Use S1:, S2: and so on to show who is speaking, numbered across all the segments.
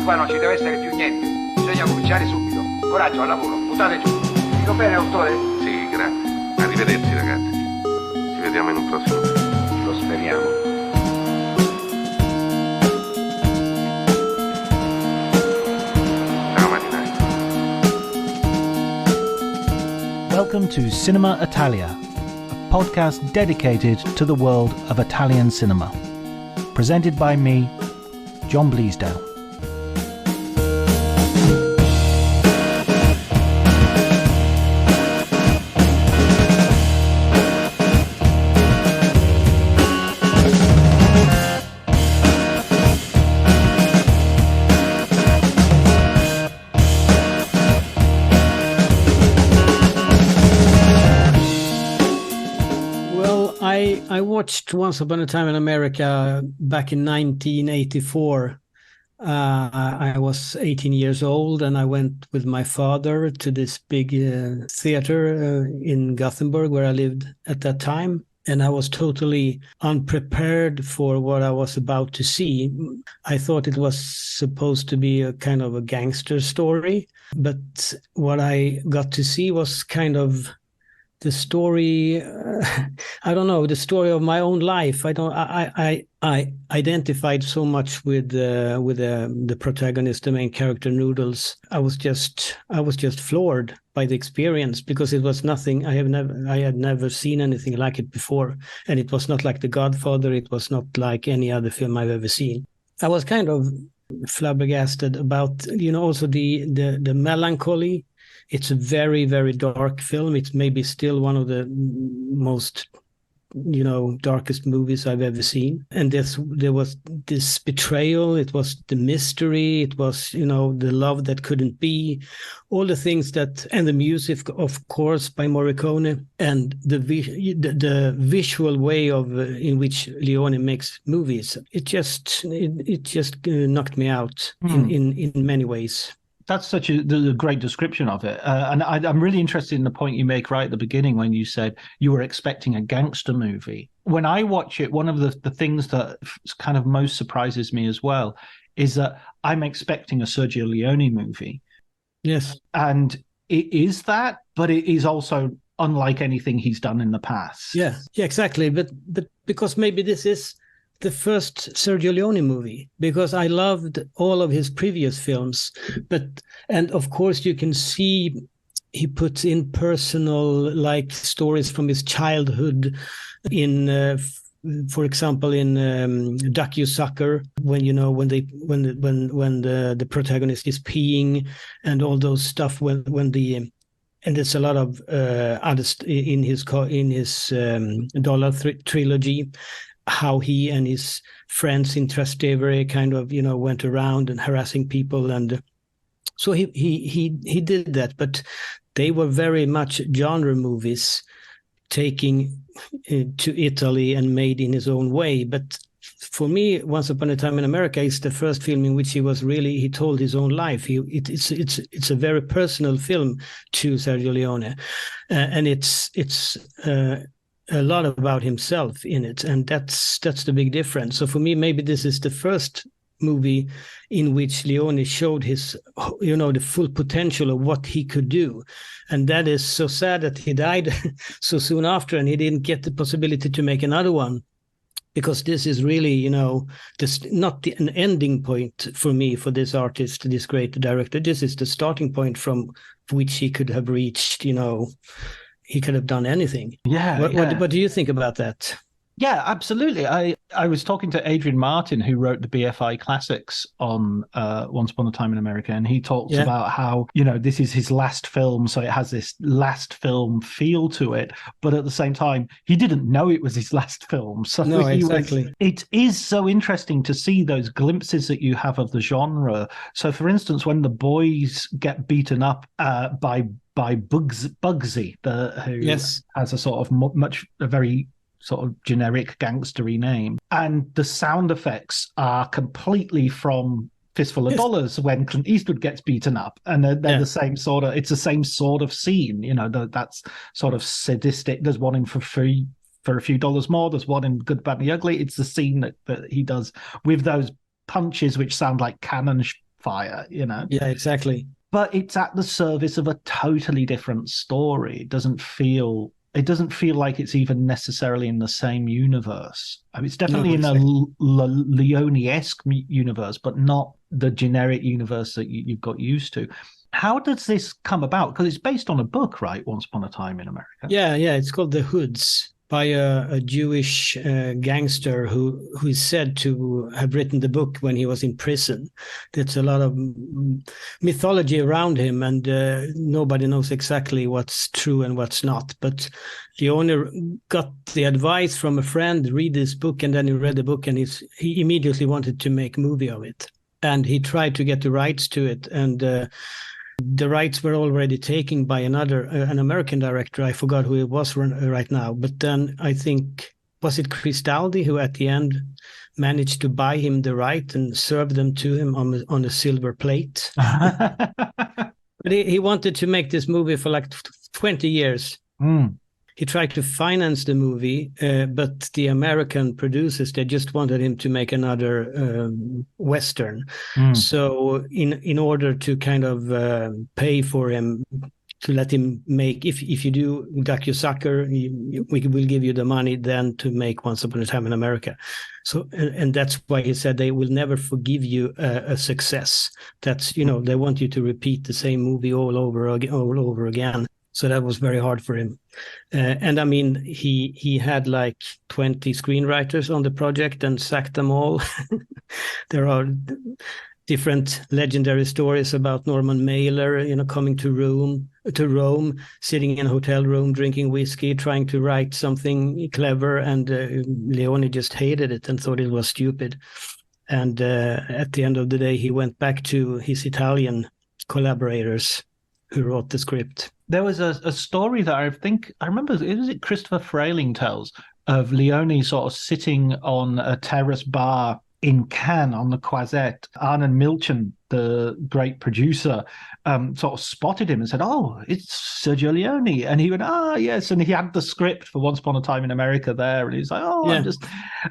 S1: qua non ci deve essere più niente. Bisogna cominciare subito. Coraggio, al lavoro, buttate giù. Dico bene, autore?
S2: Sì, grazie. Arrivederci, ragazzi. Ci vediamo in un prossimo film.
S1: Lo speriamo.
S2: Ciao, marinai.
S3: Welcome to Cinema Italia, a podcast dedicated to the world of Italian cinema. Presented by me, John Bleasdale.
S4: I watched Once Upon a Time in America back in 1984. I was 18 years old, and I went with my father to this big theater in Gothenburg where I lived at that time. And I was totally unprepared for what I was about to see. I thought it was supposed to be a kind of a gangster story, but what I got to see was kind of the story, I don't know, the story of my own life. I identified so much with the protagonist, the main character, Noodles. I was just floored by the experience, because it was nothing. I had never seen anything like it before, and it was not like The Godfather. It was not like any other film I've ever seen. I was kind of flabbergasted about, also the melancholy. It's a very, very dark film. It's maybe still one of the most, darkest movies I've ever seen. And there was this betrayal. It was the mystery. It was, the love that couldn't be. All the things and the music, of course, by Morricone, and the visual way in which Leone makes movies. It just knocked me out in many ways.
S3: That's such a great description of it. And I'm really interested in the point you make right at the beginning when you said you were expecting a gangster movie. When I watch it, one of the things that kind of most surprises me as well is that I'm expecting a Sergio Leone movie.
S4: Yes.
S3: And it is that, but it is also unlike anything he's done in the past.
S4: Yeah, exactly. But because maybe this is the first Sergio Leone movie, because I loved all of his previous films, and of course you can see he puts in personal stories from his childhood in for example in Duck You Sucker, when the protagonist is peeing and all those stuff, and there's a lot of other in his Dollar trilogy, how he and his friends in Trastevere kind of, went around and harassing people. And so he did that, but they were very much genre movies taking to Italy and made in his own way. But for me, Once Upon a Time in America is the first film in which he told his own life. It's a very personal film to Sergio Leone, and it's a lot about himself in it, and that's the big difference. So for me, maybe this is the first movie in which Leone showed his, the full potential of what he could do. And that is so sad that he died so soon after, and he didn't get the possibility to make another one, because this is really, this not an ending point for me, for this artist, this great director. This is the starting point from which he could have reached, he could have done anything.
S3: Yeah.
S4: What do you think about that?
S3: Yeah, absolutely. I was talking to Adrian Martin, who wrote the BFI Classics on Once Upon a Time in America, and he talks about how, this is his last film, so it has this last film feel to it, but at the same time, he didn't know it was his last film. So
S4: no, exactly.
S3: It is so interesting to see those glimpses that you have of the genre. So, for instance, when the boys get beaten up by Bugsy, who has a sort of a very sort of generic gangstery name, and the sound effects are completely from Fistful of Dollars when Clint Eastwood gets beaten up, and they're the same sort of. It's the same sort of scene, that's sort of sadistic. There's one in For a Few Dollars More. There's one in Good, Bad, and the Ugly. It's the scene that he does with those punches which sound like cannon fire, you know.
S4: Yeah, exactly.
S3: But it's at the service of a totally different story. It doesn't feel like it's even necessarily in the same universe. I mean, it's definitely in a Leone-esque universe, but not the generic universe that you've got used to. How does this come about? Because it's based on a book, right? Once Upon a Time in America.
S4: Yeah. It's called The Hoods, by a Jewish gangster who is said to have written the book when he was in prison. There's a lot of mythology around him, and nobody knows exactly what's true and what's not. But the owner got the advice from a friend, read this book, and then he read the book, and he immediately wanted to make a movie of it. And he tried to get the rights to it, and the rights were already taken by an American director. I forgot who it was right now. But then I think, was it Cristaldi who at the end managed to buy him the right and serve them to him on a silver plate? But he wanted to make this movie for like 20 years. He tried to finance the movie, but the American producers, they just wanted him to make another Western. So in order to kind of pay for him, to let him make, if you do Duck Your Sucker, we will give you the money then to make Once Upon a Time in America. So, and that's why he said they will never forgive you a success. That's, you know, they want you to repeat the same movie all over again. So that was very hard for him. And I mean, he had like 20 screenwriters on the project and sacked them all. There are different legendary stories about Norman Mailer, you know, coming to Rome, sitting in a hotel room, drinking whiskey, trying to write something clever. And Leone just hated it and thought it was stupid. And at the end of the day, he went back to his Italian collaborators who wrote the script.
S3: There was a story that I remember, was it Christopher Frayling tells, of Leone sort of sitting on a terrace bar in Cannes on the Croisette. Arnon Milchan, the great producer, sort of spotted him and said, "Oh, it's Sergio Leone." And he went, "Ah, yes." And he had the script for Once Upon a Time in America there. And he was like, "Oh, yeah."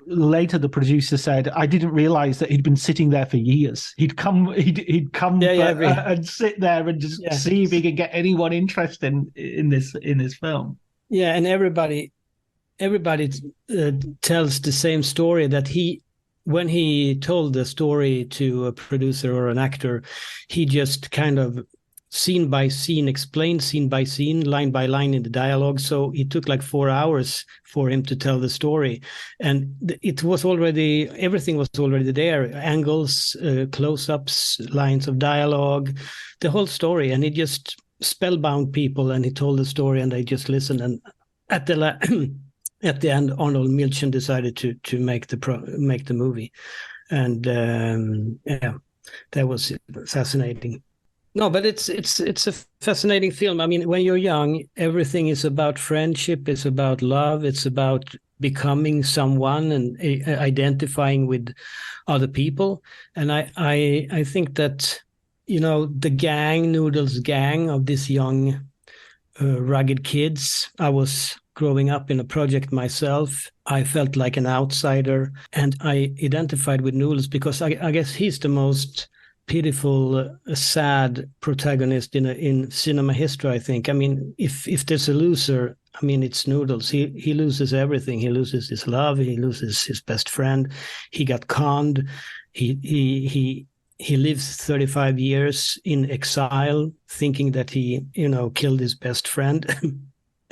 S3: Later, the producer said, "I didn't realize that he'd been sitting there for years. He'd come and sit there and just see if he could get anyone interested in this film." Yeah,
S4: and everybody tells the same story, that when he told the story to a producer or an actor, he just kind of scene by scene explained scene by scene, line by line in the dialogue. So it took like 4 hours for him to tell the story. And everything was already there. Angles, close-ups, lines of dialogue, the whole story. And he just spellbound people, and he told the story and they just listened. And at the end, Arnold Milchan decided to make the movie, and that was fascinating. No, but it's a fascinating film. I mean, when you're young, everything is about friendship, it's about love, it's about becoming someone and identifying with other people. And I think that, you know, the Noodles gang of these young rugged kids. I was growing up in a project myself. I felt like an outsider, and I identified with Noodles because I guess he's the most pitiful, sad protagonist in cinema history, I think. I mean, if there's a loser, I mean, it's Noodles. He loses everything. He loses his love. He loses his best friend. He got conned. He lives 35 years in exile, thinking that he, you know, killed his best friend.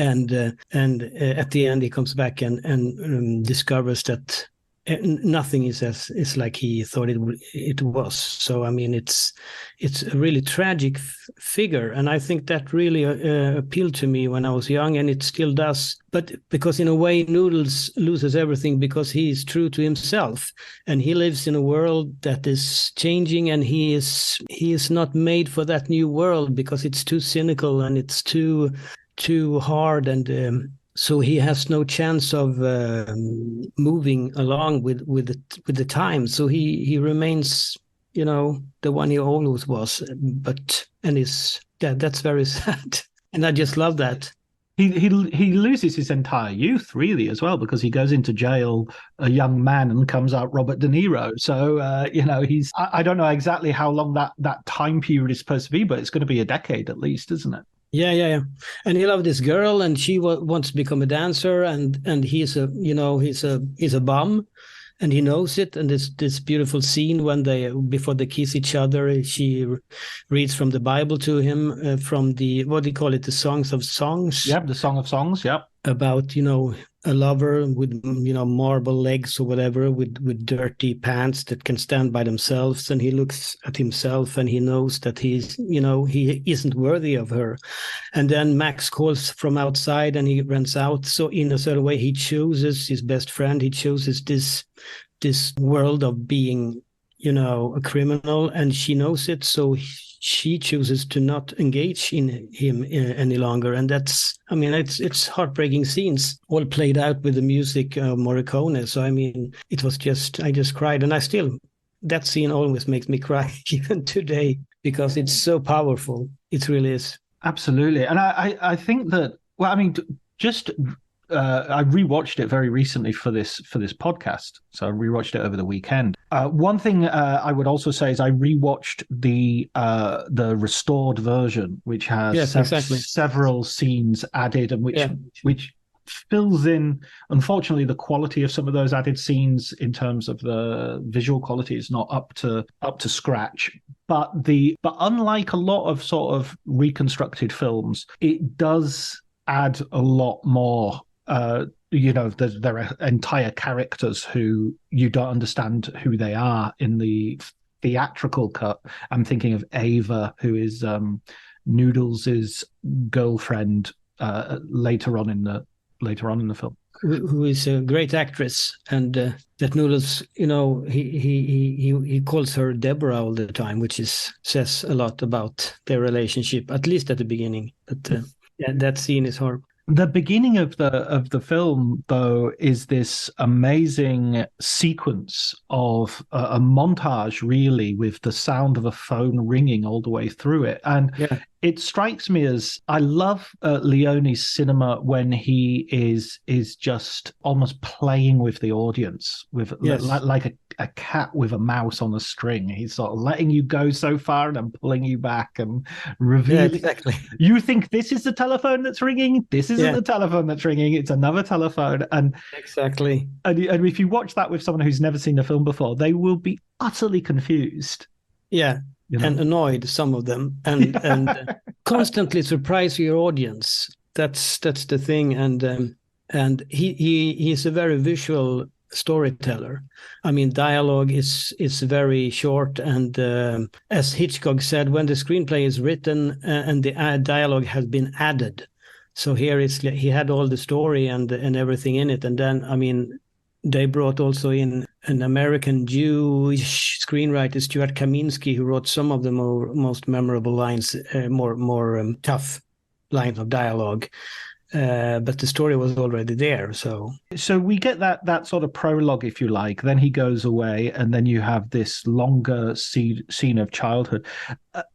S4: And at the end, he comes back and discovers that nothing is like he thought it was. So I mean, it's a really tragic figure, and I think that really appealed to me when I was young, and it still does. But because in a way, Noodles loses everything because he is true to himself, and he lives in a world that is changing, and he is not made for that new world because it's too cynical and it's too hard, and so he has no chance of moving along with the time. So he remains, you know, the one he always was. That's very sad, and I just love that.
S3: he loses his entire youth really as well, because he goes into jail a young man and comes out Robert De Niro. So he's I don't know exactly how long that time period is supposed to be, but it's going to be a decade at least, isn't it?
S4: Yeah. And he loved this girl, and she wants to become a dancer, and he's a bum, and he knows it. And this beautiful scene when before they kiss each other, she reads from the Bible to him, from the, what do you call it, the Songs of Songs.
S3: Yep, the Song of Songs. Yep.
S4: About a lover with marble legs or whatever, with dirty pants that can stand by themselves, and he looks at himself and he knows that he isn't worthy of her. And then Max calls from outside and he runs out. So in a certain way, he chooses his best friend. He chooses this world of being a criminal, and she knows it, so she chooses to not engage in him any longer. And it's heartbreaking scenes, all played out with the music of Morricone. So I just cried, and that scene always makes me cry even today, because it's so powerful. It really is.
S3: Absolutely. And I think that, I rewatched it very recently for this podcast. So I rewatched it over the weekend. One thing I would also say is I rewatched the restored version, which has several scenes added, and which fills in. Unfortunately, the quality of some of those added scenes in terms of the visual quality is not up to scratch. But unlike a lot of sort of reconstructed films, it does add a lot more. There are entire characters who you don't understand who they are in the theatrical cut. I'm thinking of Ava, who is Noodles' girlfriend later on in the film,
S4: who is a great actress, and that Noodles, he calls her Deborah all the time, which says a lot about their relationship, at least at the beginning. But that scene is horrible.
S3: The beginning of the film, though, is this amazing sequence of a montage, really, with the sound of a phone ringing all the way through it. And it strikes me as, I love Leone's cinema when he is just almost playing with the audience, with like a cat with a mouse on a string. He's sort of letting you go so far and then pulling you back and revealing.
S4: Yeah, exactly.
S3: You think this is the telephone that's ringing? This isn't the telephone that's ringing. It's another telephone. And
S4: exactly.
S3: And if you watch that with someone who's never seen the film before, they will be utterly confused.
S4: Yeah. And annoyed, some of them, and constantly surprise your audience. That's the thing, and he is a very visual storyteller. Dialogue is very short, and as Hitchcock said, when the screenplay is written and the dialogue has been added, so here he had all the story and everything in it, and then they brought also in an American Jewish screenwriter, Stuart Kaminsky, who wrote some of the most memorable lines, more tough lines of dialogue. But the story was already there. So
S3: we get that sort of prologue, if you like. Then he goes away, and then you have this longer scene of childhood,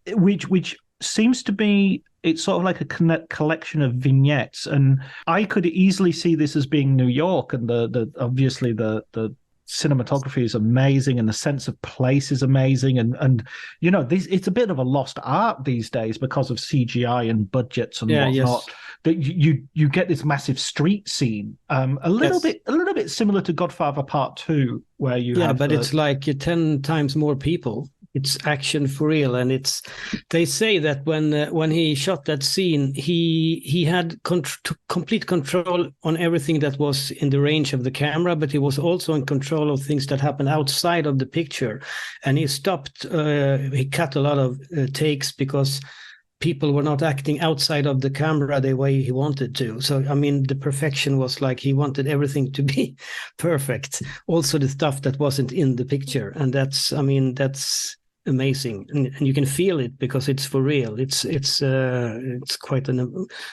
S3: which seems to be, it's sort of like a collection of vignettes, and I could easily see this as being New York, and obviously the cinematography is amazing, and the sense of place is amazing, and it's a bit of a lost art these days because of CGI and budgets and whatnot. Yes. That you get this massive street scene, a little bit similar to Godfather Part 2, where you have
S4: it's like 10 times more people. It's action for real, and they say that when he shot that scene, he had complete control on everything that was in the range of the camera, but he was also in control of things that happened outside of the picture. And he stopped, he cut a lot of takes because people were not acting outside of the camera the way he wanted to. So, the perfection was like he wanted everything to be perfect. Also the stuff that wasn't in the picture. And that's amazing. And you can feel it because it's for real. It's quite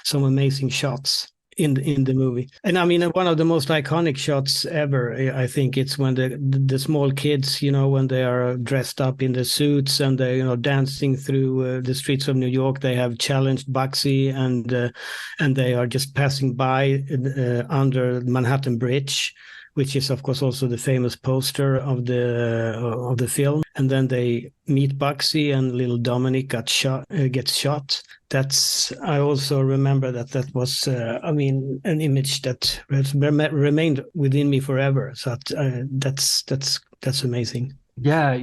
S4: some amazing shots. in the movie. And I mean, one of the most iconic shots ever, I think it's when the small kids, when they are dressed up in the suits and they dancing through the streets of New York. They have challenged Bugsy, and they are just passing by under Manhattan Bridge, which is of course also the famous poster of the film. And then they meet Bugsy, and little Dominic gets shot. I also remember that was an image that has remained within me forever. So that's amazing.
S3: Yeah.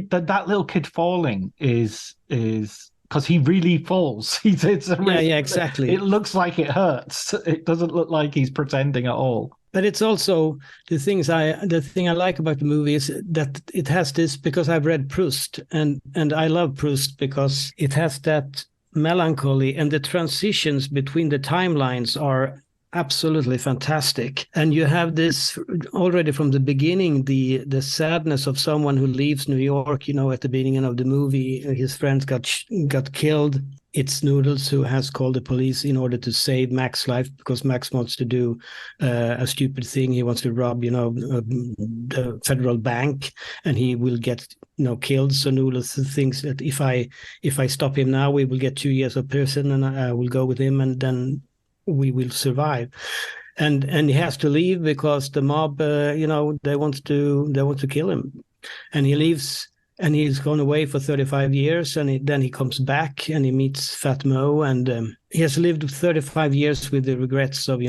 S3: That little kid falling is because he really falls.
S4: Exactly.
S3: It looks like it hurts. It doesn't look like he's pretending at all.
S4: But it's also the thing I like about the movie is that it has this, because I've read Proust, and I love Proust because it has that melancholy, and the transitions between the timelines are absolutely fantastic. And you have this already from the beginning, the sadness of someone who leaves New York. At the beginning of the movie, his friends got killed. It's Noodles who has called the police in order to save Max's life, because Max wants to do a stupid thing. He wants to rob, the federal bank, and he will get, killed. So Noodles thinks that if I stop him now, we will get 2 years of prison, and I will go with him, and then we will survive. And he has to leave because the mob, they want to kill him, and he leaves. And he's gone away for 35 years, and then he comes back and he meets Fat Mo, and he has lived 35 years with the regrets of,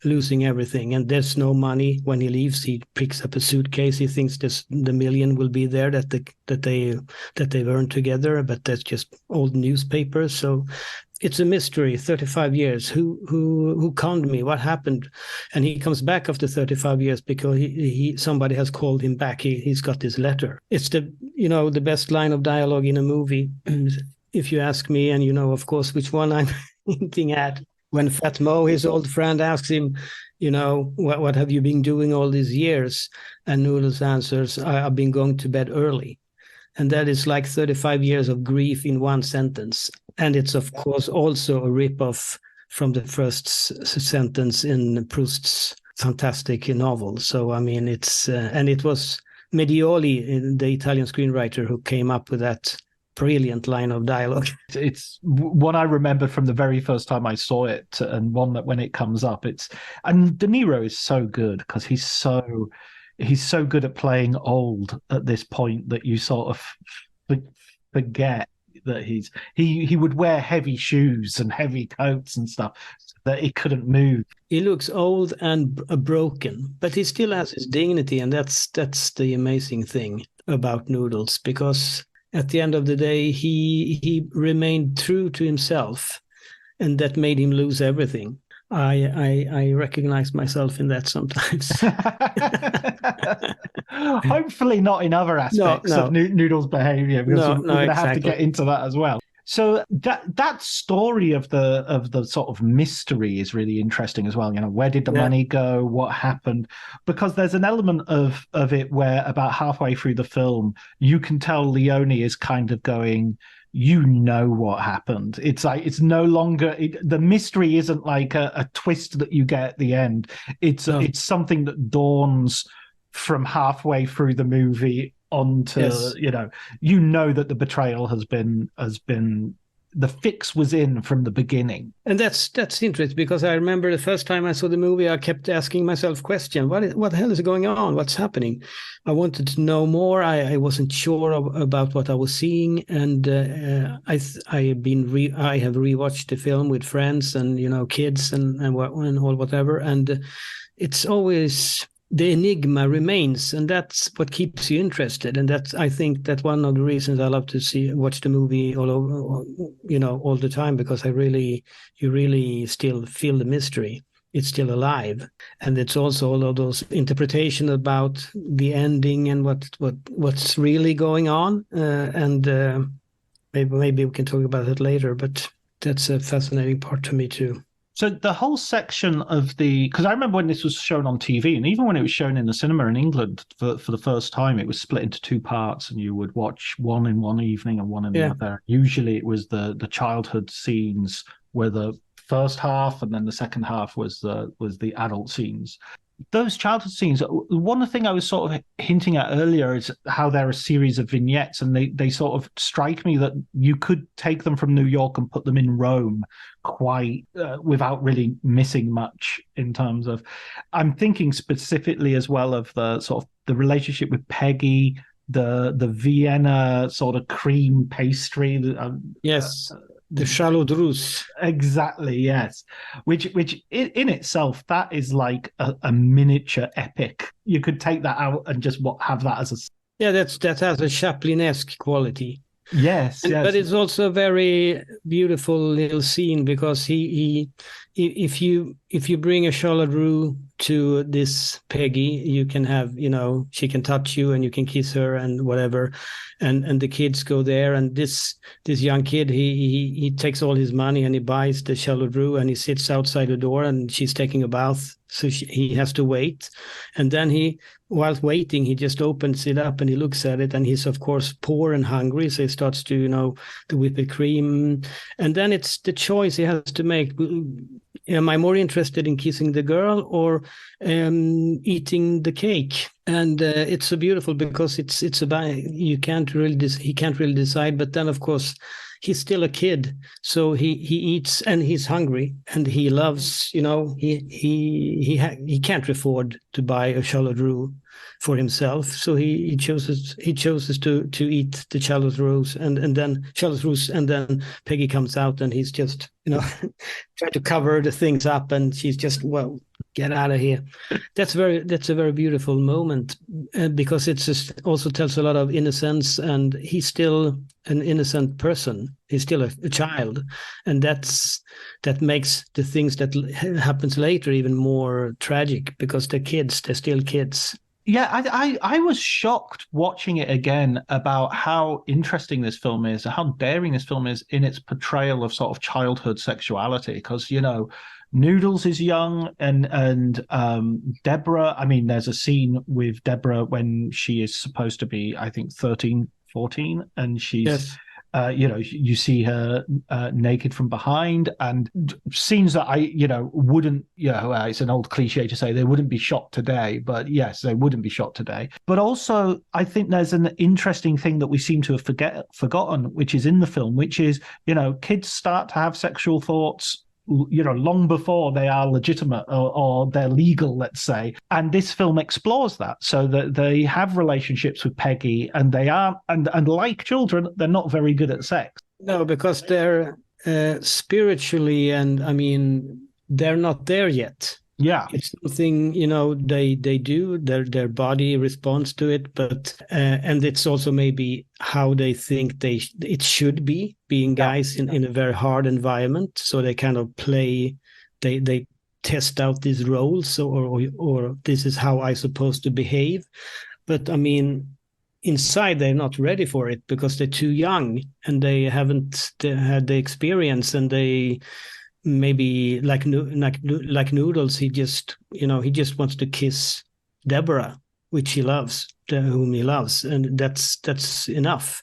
S4: losing everything. And there's no money when he leaves. He picks up a suitcase. He thinks the million will be there that they've earned together, but that's just old newspapers. So it's a mystery. 35 years. Who conned me? What happened? And he comes back after 35 years because somebody has called him back. He's got this letter. It's the best line of dialogue in a movie, if you ask me. And of course, which one I'm hinting at. When Fat Mo, his old friend, asks him, what have you been doing all these years? And Noodles answers, I've been going to bed early. And that is like 35 years of grief in one sentence. And it's, of course, also a ripoff from the first sentence in Proust's fantastic novel. So, I mean, and it was Medioli, the Italian screenwriter, who came up with that brilliant line of dialogue.
S3: It's one I remember from the very first time I saw it, and one that when it comes up, and De Niro is so good because he's so good at playing old at this point that you sort of forget that he would wear heavy shoes and heavy coats and stuff so that he couldn't move.
S4: He looks old and broken, but he still has his dignity, and that's the amazing thing about Noodles, because at the end of the day, he remained true to himself, and that made him lose everything. I recognize myself in that sometimes.
S3: Hopefully not in other aspects of Noodle's behavior, because we're going to have to get into that as well. So that story of the sort of mystery is really interesting as well. Where did the money go? What happened? Because there's an element of it where about halfway through the film, you can tell Leone is kind of going, what happened. It's like, it's no longer, the mystery isn't like a twist that you get at the end. It's something that dawns from halfway through the movie onto, that the betrayal has been the fix was in from the beginning.
S4: And that's interesting, because I remember the first time I saw the movie, I kept asking myself questions. What the hell is going on? What's happening? I wanted to know more. I wasn't sure about what I was seeing, and I have rewatched the film with friends and kids and all whatever, and it's always, the enigma remains, and that's what keeps you interested. And I think that one of the reasons I love to watch the movie all the time, because you really still feel the mystery. It's still alive, and it's also all of those interpretations about the ending and what's really going on. Maybe we can talk about it later, but that's a fascinating part to me too.
S3: So the whole section of because I remember when this was shown on TV, and even when it was shown in the cinema in England for the first time, it was split into two parts, and you would watch one in one evening and one in the other. Usually it was the childhood scenes where the first half, and then the second half was the adult scenes. Those childhood scenes, one thing I was sort of hinting at earlier is how they're a series of vignettes, and they sort of strike me that you could take them from New York and put them in Rome quite without really missing much in terms of, I'm thinking specifically as well of the sort of the relationship with Peggy, the Vienna sort of cream pastry.
S4: Yes. The Charlotte Russe.
S3: Exactly, yes. Which in itself, that is like a miniature epic. You could take that out and just have that as a...
S4: Yeah, that has a Chaplin-esque quality.
S3: Yes, yes.
S4: But it's also a very beautiful little scene, because if you bring a Charlotte Russe to this Peggy, you can have, she can touch you and you can kiss her and whatever, and the kids go there, and this young kid, he takes all his money and he buys the Charlotte Russe and he sits outside the door, and she's taking a bath, so he has to wait, and then while waiting, he just opens it up and he looks at it, and he's of course poor and hungry, so he starts to the whipped cream, and then it's the choice he has to make. Am I more interested in kissing the girl or eating the cake? And it's so beautiful, because it's about, he can't really decide. But then of course he's still a kid, so he eats, and he's hungry, and he loves, he can't afford to buy a Charlotte Russe for himself, so he chooses to eat the Charlotte Russe, and then Charlotte Russe, and then Peggy comes out, and he's just trying to cover the things up, and she's just, well, get out of here. That's a very beautiful moment, because it just also tells a lot of innocence, and he's still an innocent person. He's still a child, and that makes the things that happens later even more tragic, because they're still kids.
S3: Yeah, I was shocked watching it again about how interesting this film is, and how daring this film is in its portrayal of sort of childhood sexuality. Because Noodles is young, and Deborah, I mean, there's a scene with Deborah when she is supposed to be, I think, 13, 14, and she's...
S4: Yes.
S3: You see her naked from behind, and scenes that I wouldn't, it's an old cliche to say they wouldn't be shot today, but yes, they wouldn't be shot today. But also, I think there's an interesting thing that we seem to have forgotten, which is in the film, which is, kids start to have sexual thoughts long before they are legitimate or they're legal, let's say. And this film explores that, so that they have relationships with Peggy, and they are, and like children, they're not very good at sex.
S4: No, because they're spiritually, and I mean, they're not there yet.
S3: Yeah,
S4: it's something they do. Their body responds to it, but and it's also maybe how they think it should be, being guys in a very hard environment. So they kind of play. They test out these roles, or this is how I'm supposed to behave. But I mean, inside they're not ready for it, because they're too young and they haven't had the experience, and they. Maybe like Noodles, he just wants to kiss Deborah, which he loves, whom he loves, and that's enough.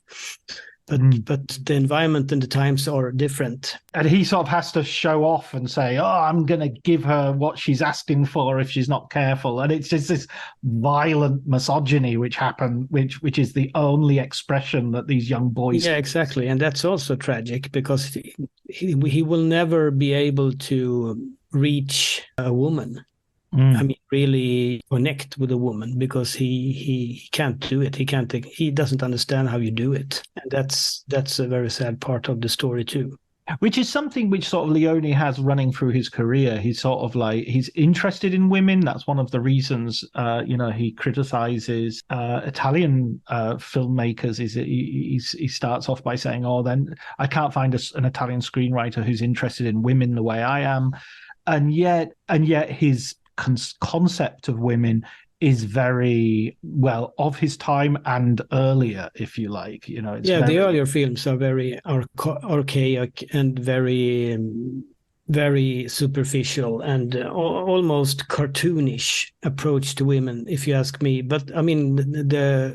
S4: But the environment and the times are different.
S3: And he sort of has to show off and say, I'm going to give her what she's asking for if she's not careful. And it's just this violent misogyny which is the only expression that these young boys...
S4: Yeah, exactly. And that's also tragic, because he will never be able to reach a woman. I mean, really connect with a woman, because he can't do it. He doesn't understand how you do it, and that's a very sad part of the story too.
S3: Which is something which sort of Leone has running through his career. He's sort of like, he's interested in women. That's one of the reasons, he criticizes Italian filmmakers. He starts off by saying, then I can't find an Italian screenwriter who's interested in women the way I am, and yet his concept of women is very of his time and earlier, if you like.
S4: The earlier films are very archaic and very very superficial and almost cartoonish approach to women, if you ask me. But I mean,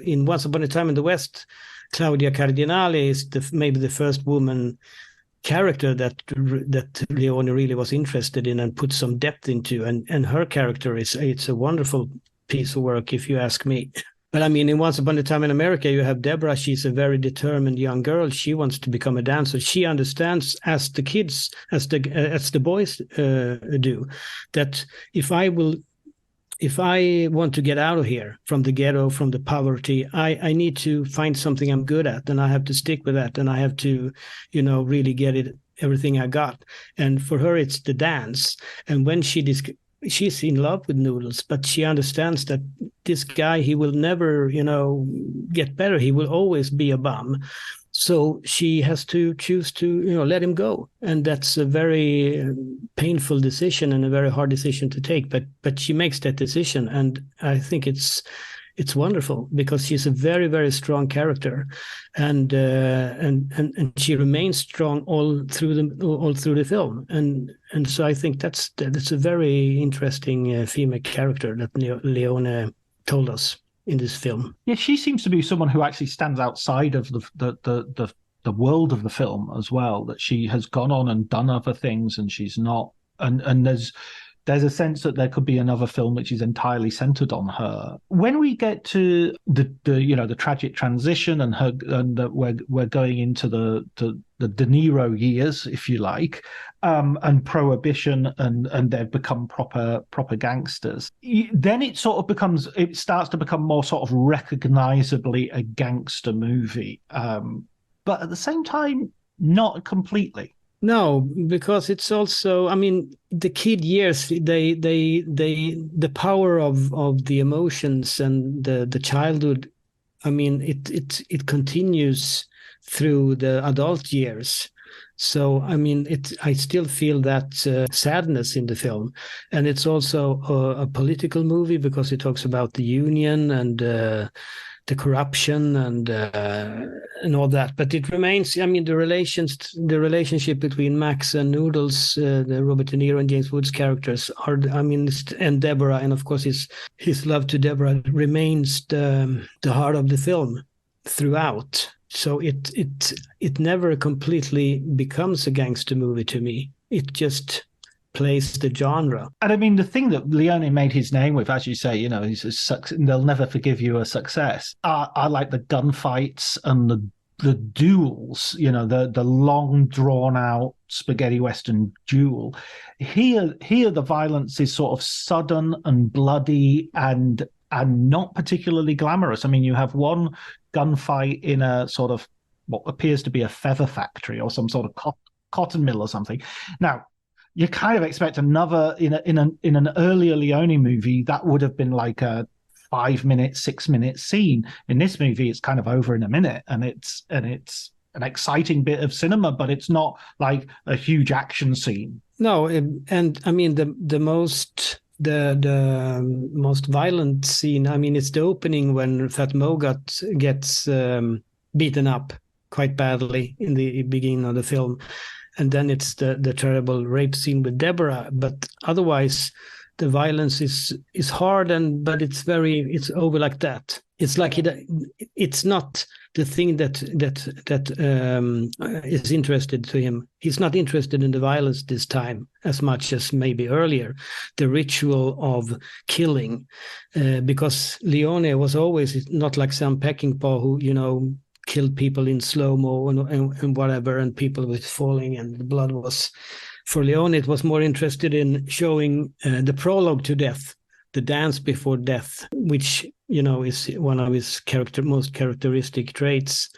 S4: in Once Upon a Time in the West, Claudia Cardinale is maybe the first woman character that Leone really was interested in and put some depth into, and her character it's a wonderful piece of work, if you ask me. But I mean, in Once Upon a Time in America, you have Deborah. She's a very determined young girl. She wants to become a dancer. She understands, as the boys do, that if I want to get out of here, from the ghetto, from the poverty, I need to find something I'm good at, and I have to stick with that, and I have to, really get everything I got. And for her, it's the dance. And when she's in love with Noodles, but she understands that this guy, he will never, get better. He will always be a bum. So she has to choose to, let him go. And that's a very painful decision and a very hard decision to take. But she makes that decision. And I think it's wonderful, because she's a very, very strong character, and she remains strong all through the film. And so I think that's a very interesting female character that Leone told us in this film.
S3: Yeah, she seems to be someone who actually stands outside of the world of the film as well. That she has gone on and done other things, and she's not. And there's a sense that there could be another film which is entirely centered on her. When we get to the tragic transition and we're going into the De Niro years, if you like, and prohibition, and they've become proper gangsters, then it starts to become more sort of recognizably a gangster movie, but at the same time, not completely.
S4: No, because it's also, I mean, the kid years, the power of the emotions and the childhood, I mean, it continues through the adult years. So, I mean, I still feel that sadness in the film. And it's also a political movie, because it talks about the union and the corruption and all that. But it remains, I mean, the relationship between Max and Noodles, the Robert De Niro and James Woods characters are, I mean, and Deborah, and of course his love to Deborah remains the heart of the film throughout. So it never completely becomes a gangster movie to me. It just plays the genre.
S3: And I mean, the thing that Leone made his name with, as you say, they'll never forgive you a success. I like the gunfights and the duels, the long drawn out spaghetti western duel. Here the violence is sort of sudden and bloody and not particularly glamorous. I mean, you have one gunfight in a sort of what appears to be a feather factory or some sort of cotton mill or something. Now, you kind of expect another in an earlier Leone movie that would have been like a 5-minute, 6-minute scene. In this movie, it's kind of over in a minute, and it's an exciting bit of cinema, but it's not like a huge action scene.
S4: No, and I mean the most violent scene, I mean, it's the opening when Fat Mogat gets beaten up quite badly in the beginning of the film. And then it's the terrible rape scene with Deborah. But otherwise, the violence is hard, but it's over like that. It's like it's not the thing that is interested to him. He's not interested in the violence this time as much as maybe earlier, the ritual of killing, because Leone was always not like Sam Peckinpah, who killed people in slow-mo and whatever, and people was falling and the blood was. For Leone, it was more interested in showing the prologue to death, the dance before death, which is one of his most characteristic traits.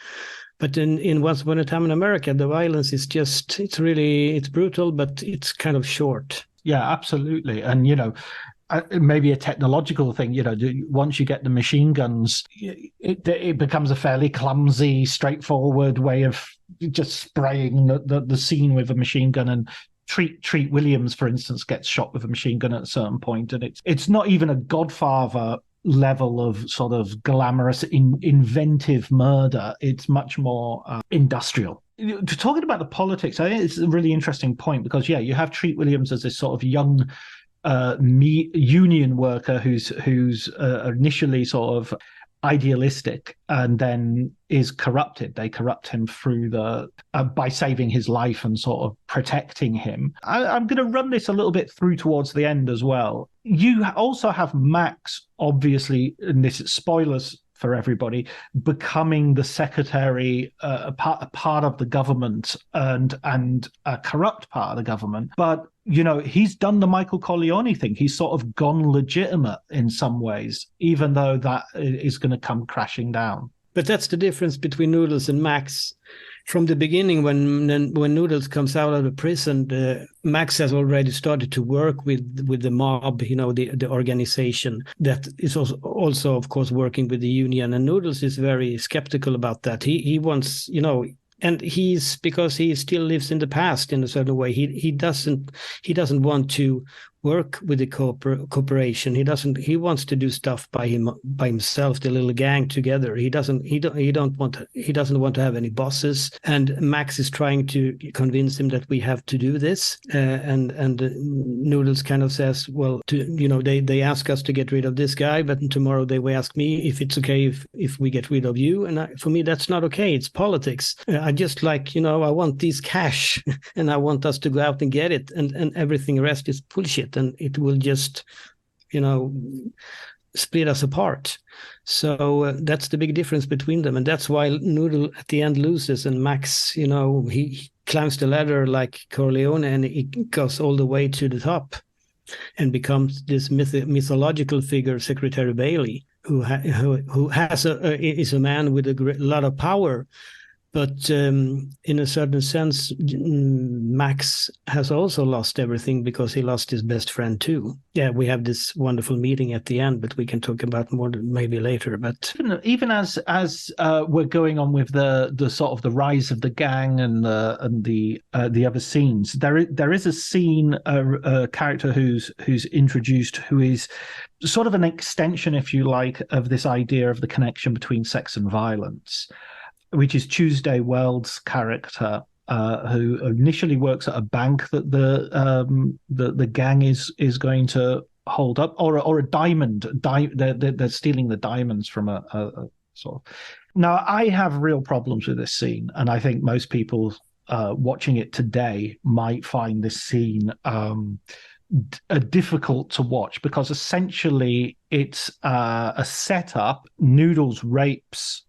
S4: But in Once Upon a Time in America, the violence is just it's brutal, but it's kind of short.
S3: Yeah, absolutely. And maybe a technological thing, once you get the machine guns, it becomes a fairly clumsy, straightforward way of just spraying the scene with a machine gun. And Treat Williams, for instance, gets shot with a machine gun at a certain point, and it's not even a Godfather level of sort of glamorous, inventive murder. It's much more industrial. Talking about the politics, I think it's a really interesting point, because you have Treat Williams as this sort of young union worker who's initially sort of idealistic and then is corrupted. They corrupt him through by saving his life and sort of protecting him. I'm going to run this a little bit through towards the end as well. You also have Max, obviously, and this is spoilers for everybody, becoming the secretary, a part of the government and a corrupt part of the government. But, he's done the Michael Corleone thing. He's sort of gone legitimate in some ways, even though that is going to come crashing down.
S4: But that's the difference between Noodles and Max. From the beginning, when Noodles comes out of the prison, Max has already started to work with the mob, the organization that is also, of course, working with the union. And Noodles is very skeptical about that. He wants, and because he still lives in the past in a certain way. He doesn't want to work with the corporation. He wants to do stuff by himself, the little gang together. He doesn't want to have any bosses. And Max is trying to convince him that we have to do this. And Noodles kind of says, well, they ask us to get rid of this guy, but tomorrow they will ask me if it's okay if we get rid of you. And for me, that's not okay. It's politics. I just I want this cash and I want us to go out and get it. And everything rest is bullshit. And it will just, split us apart. So that's the big difference between them. And that's why Noodle at the end loses and Max, he climbs the ladder like Corleone and he goes all the way to the top and becomes this mythological figure, Secretary Bailey, who is a man with a lot of power. But in a certain sense, Max has also lost everything because he lost his best friend too. Yeah, we have this wonderful meeting at the end, but we can talk about more maybe later. But
S3: even as we're going on with the sort of the rise of the gang and the other scenes, there is a scene, a character who's introduced who is sort of an extension, if you like, of this idea of the connection between sex and violence, which is Tuesday Weld's character, who initially works at a bank that the gang is going to hold up, or a diamond. They're stealing the diamonds from a sort of. Now, I have real problems with this scene, and I think most people watching it today might find this scene difficult to watch because essentially it's a setup. Noodles rapes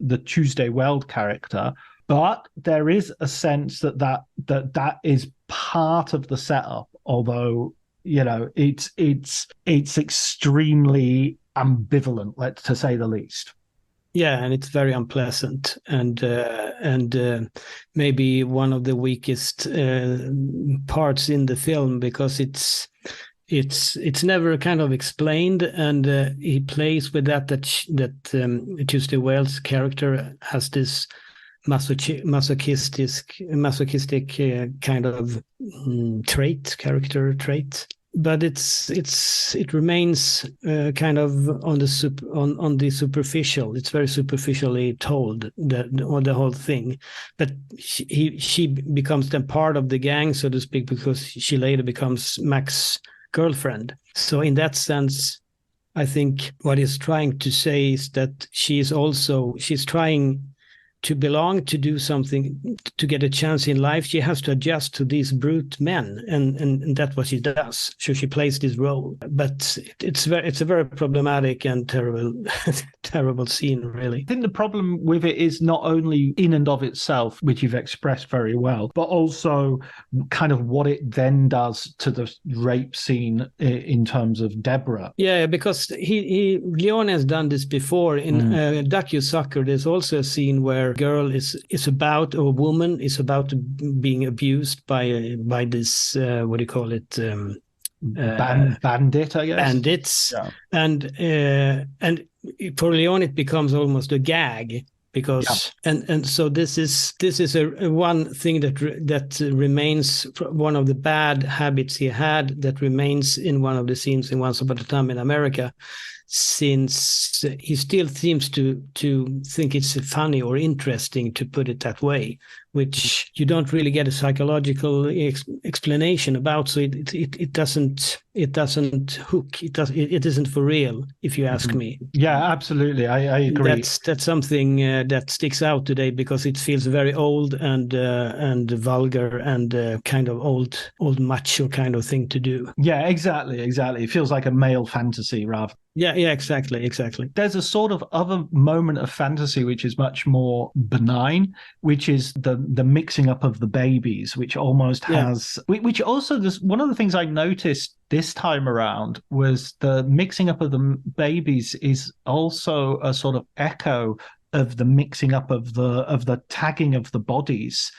S3: the Tuesday Weld character, but there is a sense that is part of the setup, although it's extremely ambivalent, to say the least.
S4: Yeah, and it's very unpleasant, and maybe one of the weakest parts in the film because it's never kind of explained, and he plays with that Tuesday Wales character has this masochistic kind of character trait, but it remains kind of on the superficial. It's very superficially told the whole thing, but she becomes then part of the gang, so to speak, because she later becomes Max's girlfriend. So in that sense, I think what he's trying to say is that she's trying to belong, to do something, to get a chance in life. She has to adjust to these brute men, and that's what she does. So she plays this role, but it's a very problematic and terrible scene, really.
S3: I think the problem with it is not only in and of itself, which you've expressed very well, but also kind of what it then does to the rape scene in terms of Deborah.
S4: Yeah, because Leone has done this before in Docu-Sucker. There's also a scene where a woman is about being abused by this what do you call it,
S3: bandit, I guess.
S4: Bandits.
S3: Yeah.
S4: And for Leone it becomes almost a gag because and so this is a one thing that remains, one of the bad habits he had that remains in one of the scenes in Once Upon a Time in America. since he still seems to think it's funny or interesting, to put it that way, which you don't really get a psychological explanation about. So it doesn't hook. It isn't for real, if you ask me.
S3: Yeah, absolutely. I agree.
S4: That's something that sticks out today, because it feels very old and vulgar and kind of old macho kind of thing to do.
S3: Yeah, exactly. It feels like a male fantasy rather.
S4: Yeah, exactly.
S3: There's a sort of other moment of fantasy which is much more benign, which is the mixing up of the babies, which almost has, which also, one of the things I noticed this time around was the mixing up of the babies is also a sort of echo of the mixing up of the tagging of the bodies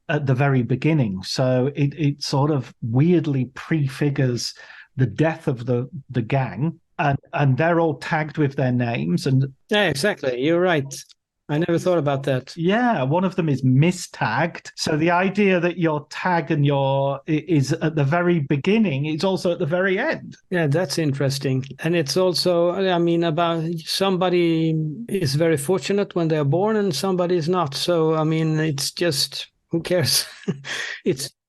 S3: at the very beginning. So it sort of weirdly prefigures the death of the gang. And they're all tagged with their names. And
S4: yeah, exactly. You're right. I never thought about that.
S3: Yeah, one of them is mistagged. So the idea that your tag and is at the very beginning, it's also at the very end.
S4: Yeah, that's interesting. And it's also, I mean, about somebody is very fortunate when they're born and somebody is not. So, I mean, it's just, who cares?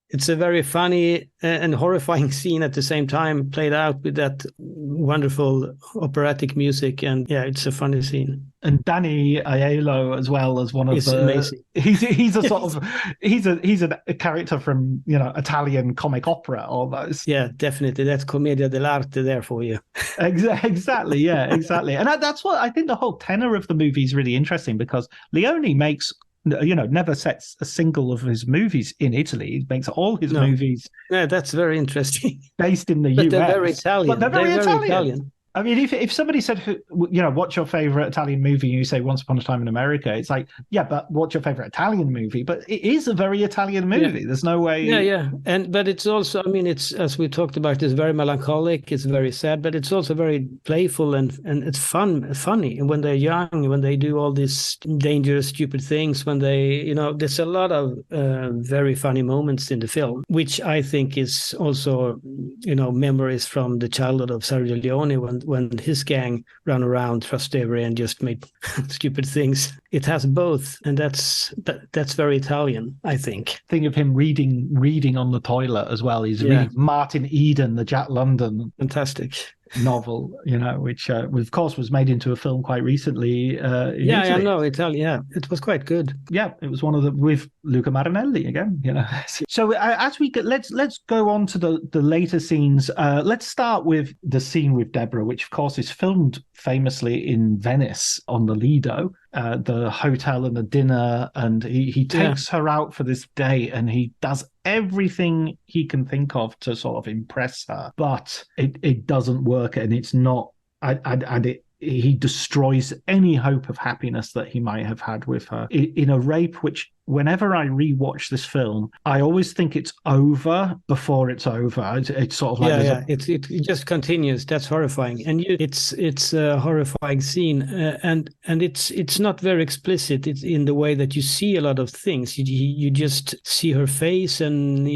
S4: It's a very funny and horrifying scene at the same time, played out with that wonderful operatic music. And yeah, it's a funny scene.
S3: And Danny Aiello as well as one of
S4: the amazing.
S3: He's a sort of he's a character from Italian comic opera almost.
S4: Yeah, definitely. That's commedia dell'arte there for you.
S3: Exactly. Yeah, exactly. And that's what I think the whole tenor of the movie is really interesting, because Leone makes never sets a single of his movies in Italy. He makes all his movies.
S4: Yeah, that's very interesting.
S3: Based in the US.
S4: They're very Italian.
S3: But they're very Italian. I mean, if somebody said, what's your favorite Italian movie, and you say Once Upon a Time in America, it's like, yeah, but what's your favorite Italian movie? But it is a very Italian movie. Yeah. There's no way.
S4: Yeah. But it's also, I mean, it's, as we talked about, it's very melancholic, it's very sad, but it's also very playful and it's funny. And when they're young, when they do all these dangerous, stupid things, when they, there's a lot of very funny moments in the film, which I think is also, memories from the childhood of Sergio Leone when his gang ran around Trastevere and just made stupid things. It has both, and that's very Italian, I think.
S3: Think of him reading on the toilet as well. He's reading Martin Eden, the Jack London.
S4: Fantastic.
S3: Novel, which of course was made into a film quite recently.
S4: I know Italian. Yeah, it was quite good.
S3: Yeah, it was one of the with Luca Marinelli again. So as we get, let's go on to the later scenes. Let's start with the scene with Deborah, which of course is filmed famously in Venice on the Lido. The hotel and the dinner, and he takes her out for this date, and he does everything he can think of to sort of impress her, but it doesn't work, and it's not. He destroys any hope of happiness that he might have had with her in a rape, which whenever I rewatch this film, I always think it's over before it's over. It's sort of like
S4: it just continues. That's horrifying, and it's a horrifying scene, and it's not very explicit. It's in the way that you see a lot of things. You just see her face and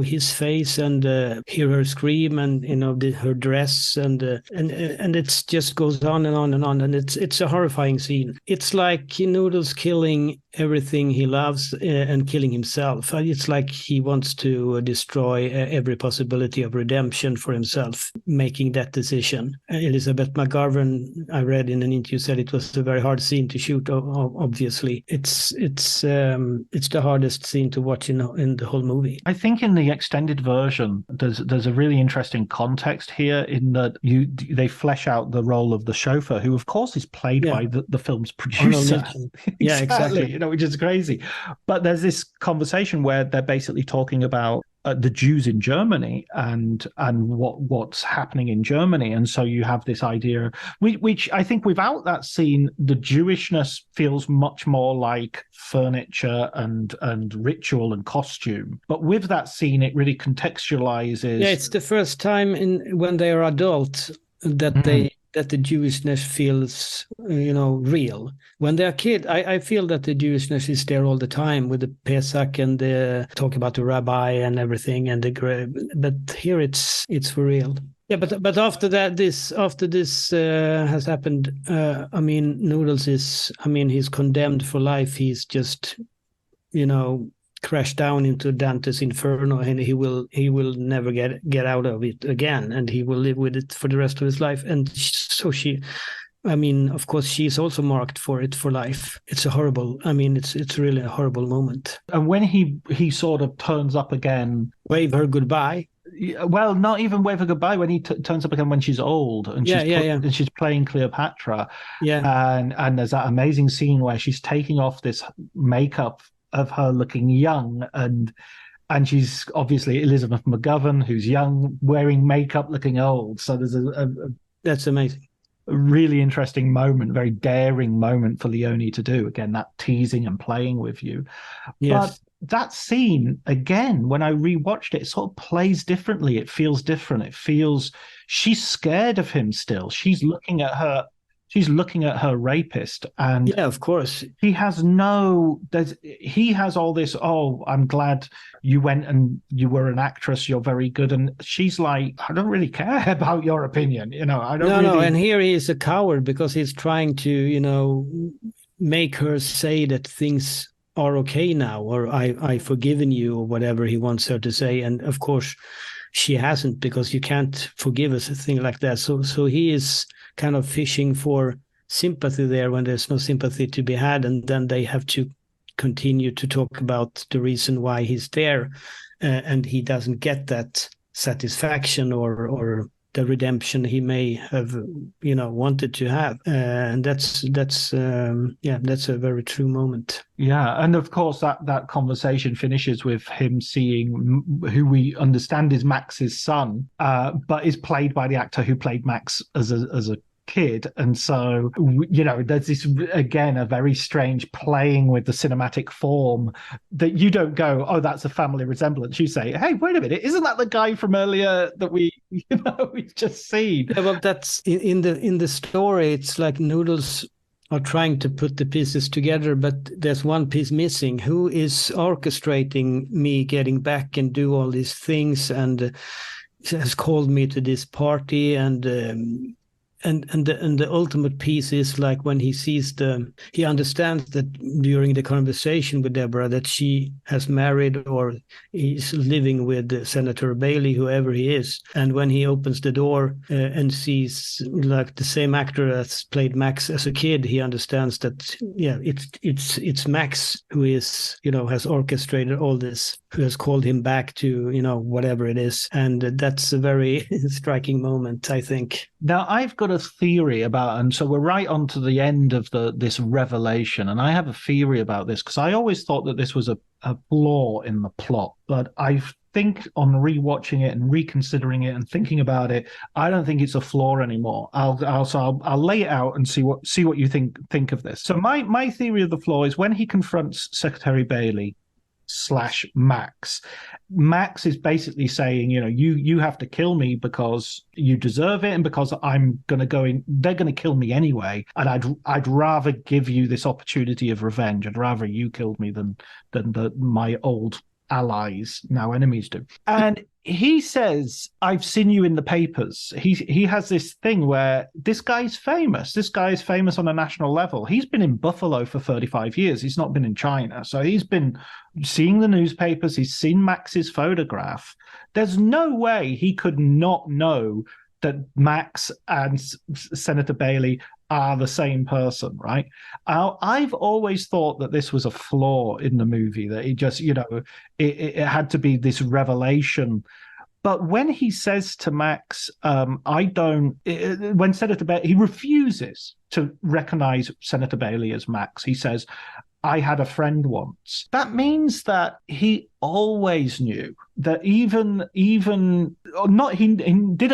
S4: his face and hear her scream and her dress and it just goes on and on and on, and it's a horrifying scene. It's like Noodles killing everything he loves and killing himself. It's like he wants to destroy every possibility of redemption for himself, making that decision. Elizabeth McGovern, I read in an interview, said it was a very hard scene to shoot. Obviously, it's the hardest scene to watch in the whole movie.
S3: I think in the extended version, there's a really interesting context here in that they flesh out the role of the chauffeur, who of course is played by the film's producer.
S4: Yeah, exactly.
S3: Which is crazy. But there's this conversation where they're basically talking about the Jews in Germany and what's happening in Germany. And so you have this idea, which I think without that scene, the Jewishness feels much more like furniture and ritual and costume. But with that scene, it really contextualizes.
S4: Yeah, it's the first time when they are adult that they that the Jewishness feels, real. When they're a kid, I feel that the Jewishness is there all the time with the Pesach and the talk about the rabbi and everything, but here it's for real. Yeah, but after this has happened, Noodles he's condemned for life. He's just, crash down into Dante's Inferno, and he will never get out of it again, and he will live with it for the rest of his life. And so of course, she's also marked for it for life. It's a horrible. It's really a horrible moment.
S3: And when he sort of turns up again,
S4: wave her goodbye.
S3: Well, not even wave her goodbye. When he turns up again when she's old and and she's playing Cleopatra.
S4: Yeah,
S3: and there's that amazing scene where she's taking off this makeup of her looking young, and she's obviously Elizabeth McGovern, who's young, wearing makeup, looking old. So there's
S4: that's amazing.
S3: A really interesting moment, very daring moment for Leone to do. Again, that teasing and playing with you.
S4: Yes.
S3: But that scene, again, when I rewatched it sort of plays differently. It feels different. It feels she's scared of him still. She's looking at her rapist, and
S4: yeah, of course,
S3: he has all this, oh, I'm glad you went and you were an actress, you're very good, and she's like, I don't really care about your opinion, I don't
S4: no, and here he is a coward because he's trying to make her say that things are okay now, or I've forgiven you, or whatever he wants her to say. And of course she hasn't, because you can't forgive us a thing like that. So he is kind of fishing for sympathy there when there's no sympathy to be had, and then they have to continue to talk about the reason why he's there, and he doesn't get that satisfaction or the redemption he may have wanted to have, and that's a very true moment.
S3: Yeah, and of course that conversation finishes with him seeing who we understand is Max's son, but is played by the actor who played Max as a kid. And so there's this, again, a very strange playing with the cinematic form that you don't go, oh, that's a family resemblance. You say, hey, wait a minute, isn't that the guy from earlier that we've just seen?
S4: Yeah, well, that's in the story. It's like Noodles are trying to put the pieces together, but there's one piece missing. Who is orchestrating me getting back and do all these things, and has called me to this party, and the ultimate piece is like when he sees he understands that during the conversation with Deborah that she has married or is living with Senator Bailey, whoever he is. And when he opens the door and sees like the same actor that's played Max as a kid, he understands that, yeah, it's Max who is, has orchestrated all this, who has called him back to, whatever it is. And that's a very striking moment, I think.
S3: Now, I've got a theory about, and so we're right on to the end of this revelation, and I have a theory about this, because I always thought that this was a flaw in the plot, but I think on rewatching it and reconsidering it and thinking about it, I don't think it's a flaw anymore. I'll lay it out and see what you think of this. So my theory of the flaw is when he confronts Secretary Bailey / Max is basically saying, you have to kill me because you deserve it, and because I'm going to go in, they're going to kill me anyway, and I'd rather give you this opportunity of revenge. I'd rather you killed me than my old allies, now enemies, do. And he says, I've seen you in the papers. He has this thing where this guy's famous. This guy is famous on a national level. He's been in Buffalo for 35 years. He's not been in China. So he's been seeing the newspapers. He's seen Max's photograph. There's no way he could not know that Max and Senator Bailey are the same person, right? I've always thought that this was a flaw in the movie, that it just, it had to be this revelation. But when he says to Max, when Senator Bailey, he refuses to recognize Senator Bailey as Max. He says, I had a friend once. That means that he always knew that he didn't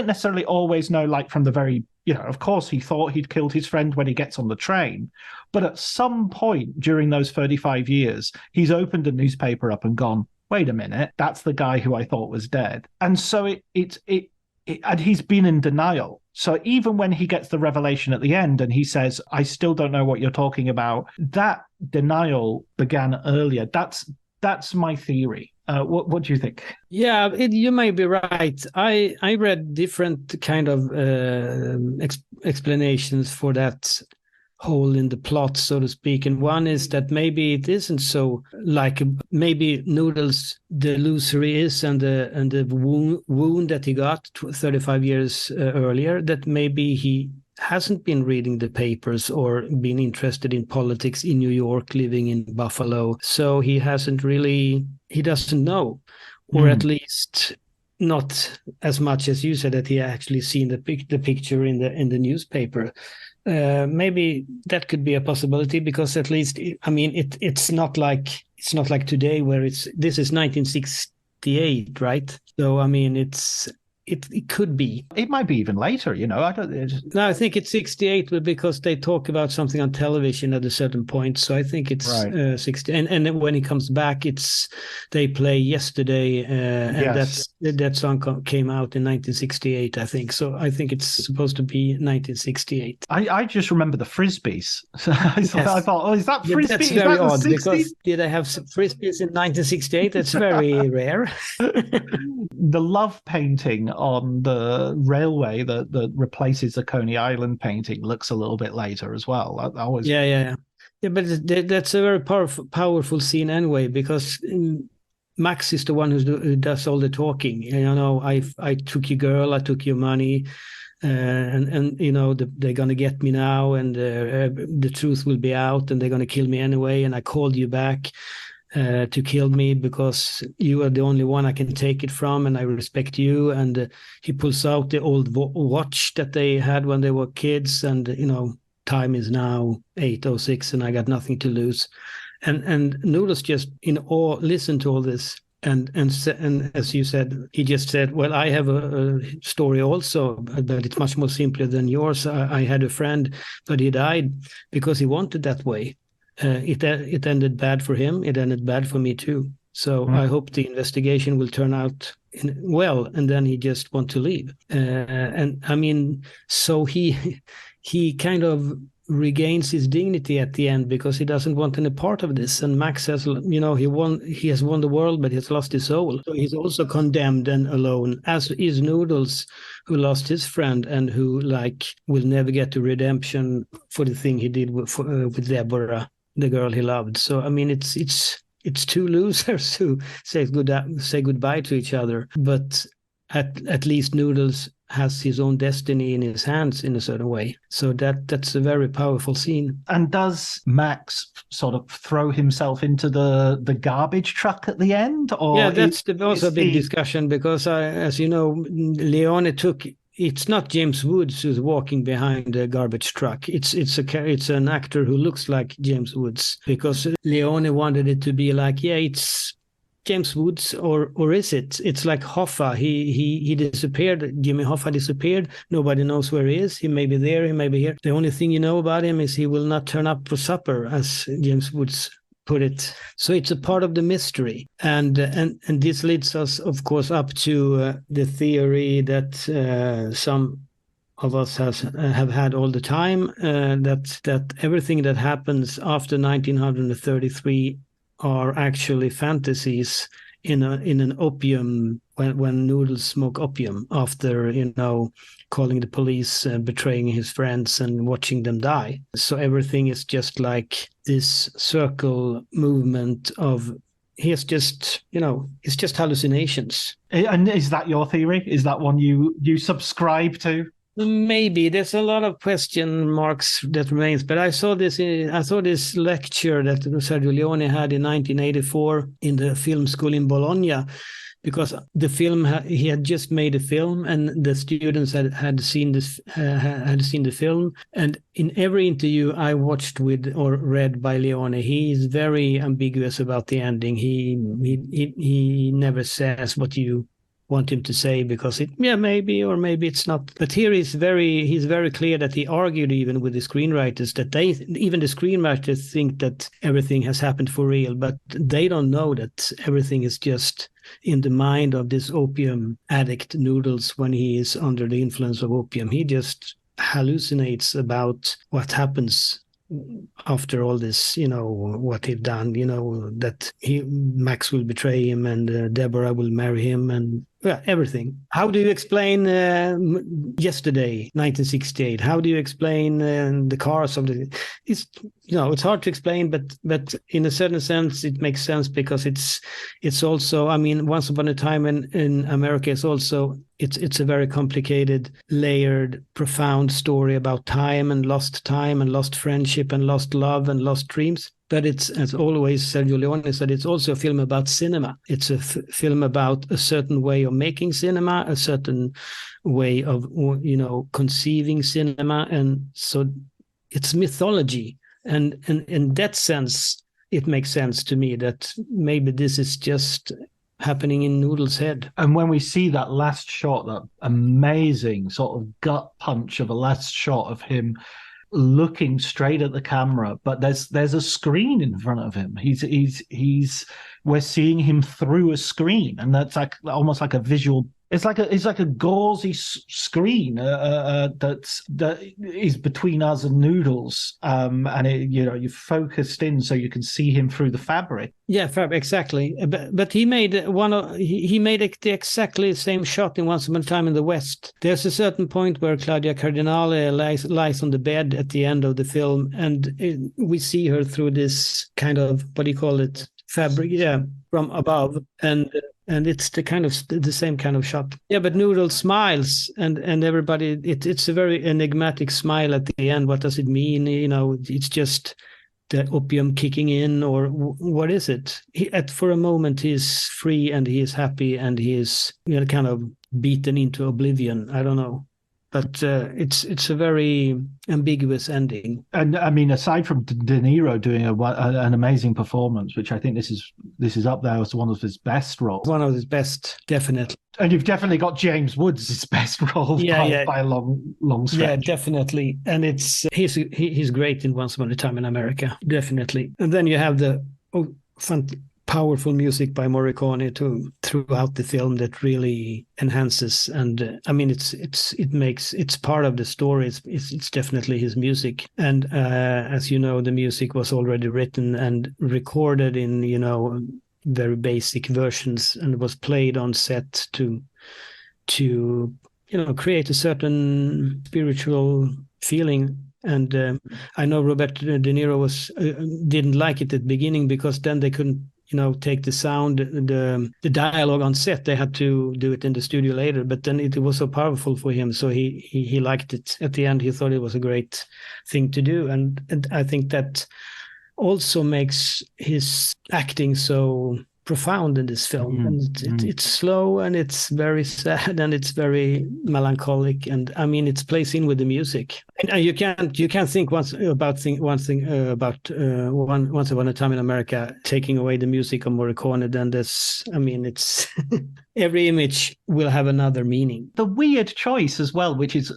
S3: necessarily always know, like from the very, of course he thought he'd killed his friend when he gets on the train. But at some point during those 35 years, he's opened a newspaper up and gone, wait a minute, that's the guy who I thought was dead. And so and he's been in denial. So even when he gets the revelation at the end and he says, I still don't know what you're talking about, that denial began earlier. That's my theory. What do you think?
S4: Yeah, you may be right. I read different kind of explanations for that hole in the plot, so to speak. And one is that maybe it isn't so, like maybe Noodle's delusory is and the wound that he got 35 years earlier, that maybe he hasn't been reading the papers or been interested in politics in New York, living in Buffalo. So he doesn't know, or at least not as much as you said, that he actually seen the picture in the newspaper. Maybe that could be a possibility, because at least, I mean, it's not like today where this is 1968, right? So I mean, it could be.
S3: It might be even later, I don't.
S4: No, I think it's 68 because they talk about something on television at a certain point. So I think it's
S3: right.
S4: 60. And then when he comes back, they play Yesterday, and that song came out in 1968, I think. So I think it's supposed to be 1968.
S3: I just remember the frisbees. I thought, oh, is that frisbee?
S4: That's
S3: is
S4: very
S3: that
S4: odd,
S3: the 60s?
S4: because did they have frisbees in 1968? That's very rare.
S3: The love painting on the railway that replaces the Coney Island painting looks a little bit later as well.
S4: Yeah, but that's a very powerful scene anyway, because Max is the one who does all the talking. I took your girl, I took your money, and they're gonna get me now, and the truth will be out, and they're gonna kill me anyway, and I called you back to kill me because you are the only one I can take it from, and I respect you. And he pulls out the old watch that they had when they were kids, and time is now 8:06 and I got nothing to lose. And Noodles just in awe listened to all this, and as you said, he just said, well, I have a story also, but it's much more simpler than yours. I had a friend, but he died because he wanted that way. It ended bad for him. It ended bad for me too. So I hope the investigation will turn out well, and then he just want to leave. And I mean, so he kind of regains his dignity at the end, because he doesn't want any part of this. And Max says, he has won the world, but he has lost his soul. So he's also condemned and alone, as is Noodles, who lost his friend and who will never get to redemption for the thing he did with Deborah, the girl he loved. So I mean, it's two losers who say goodbye to each other, but at least Noodles has his own destiny in his hands in a certain way. So that's a very powerful scene.
S3: And does Max sort of throw himself into the garbage truck at the end? Or
S4: yeah, that's also a big discussion, because as you know, Leone it's not James Woods who's walking behind the garbage truck. It's an actor who looks like James Woods, because Leone wanted it to be like, yeah, it's James Woods, or is it? It's like Hoffa. He disappeared. Jimmy Hoffa disappeared. Nobody knows where he is. He may be there. He may be here. The only thing you know about him is he will not turn up for supper, as James Woods put it. So it's a part of the mystery, and this leads us, of course, up to the theory that some of us have had all the time, that everything that happens after 1933 are actually fantasies in an opium, when Noodles smoke opium after calling the police, betraying his friends, and watching them die. So everything is just like this circle movement of it's just hallucinations.
S3: And is that your theory? Is that one you subscribe to?
S4: Maybe there's a lot of question marks that remains, but I saw this lecture that Sergio Leone had in 1984 in the film school in Bologna, because the film he had just made a film, and the students had seen the film. And in every interview I watched with or read by Leone, he is very ambiguous about the ending. He never says what you want him to say, because maybe, or maybe it's not. But here he's very clear that he argued even with the screenwriters that even the screenwriters think that everything has happened for real, but they don't know that everything is just in the mind of this opium addict Noodles when he is under the influence of opium. He just hallucinates about what happens after all this, what he've done, that Max will betray him and Deborah will marry him and everything. How do you explain Yesterday, 1968? How do you explain the cars of the? It's hard to explain, but in a certain sense, it makes sense because it's also. I mean, Once Upon a Time in America is also it's a very complicated, layered, profound story about time and lost friendship and lost love and lost dreams. But it's, as always, Sergio Leone said, it's also a film about cinema. It's a film about a certain way of making cinema, a certain way of, conceiving cinema. And so it's mythology. And in that sense, it makes sense to me that maybe this is just happening in Noodle's head.
S3: And when we see that last shot, that amazing sort of gut punch of a last shot of him looking straight at the camera, but there's a screen in front of him. We're seeing him through a screen, and that's like almost like a visual. It's like a gauzy screen that is between us and Noodles, and you're focused in so you can see him through the fabric.
S4: Yeah, fabric, exactly. But he made the exactly same shot in Once Upon a Time in the West. There's a certain point where Claudia Cardinale lies on the bed at the end of the film, and we see her through this kind of, what do you call it, fabric, from above, and it's the same kind of shot. Yeah, but Noodle smiles, and everybody, it's a very enigmatic smile at the end. What does it mean? It's just the opium kicking in, or what is it? For a moment, he's free and he is happy, and he is kind of beaten into oblivion. I don't know. But it's a very ambiguous ending.
S3: And I mean, aside from De Niro doing an amazing performance, which I think this is up there as one of his best roles.
S4: One of his best, definitely. And
S3: you've definitely got James Woods' his best role by a long stretch.
S4: Yeah, definitely. And he's great in Once Upon a Time in America, definitely. And then you have the powerful music by Morricone throughout the film that really enhances, and I mean it's part of the story. It's definitely his music, and as you know, the music was already written and recorded in very basic versions, and was played on set to create a certain spiritual feeling. And I know Roberto De Niro didn't like it at the beginning, because then they couldn't take the sound, the dialogue on set. They had to do it in the studio later, but then it was so powerful for him, so he liked it. At the end, he thought it was a great thing to do, and I think that also makes his acting so profound in this film. And it's slow, and it's very sad, and it's very melancholic, and I mean it plays in with the music. And you can't think Once Upon a Time in America taking away the music of Morricone. Then it's every image will have another meaning.
S3: The weird choice as well, which is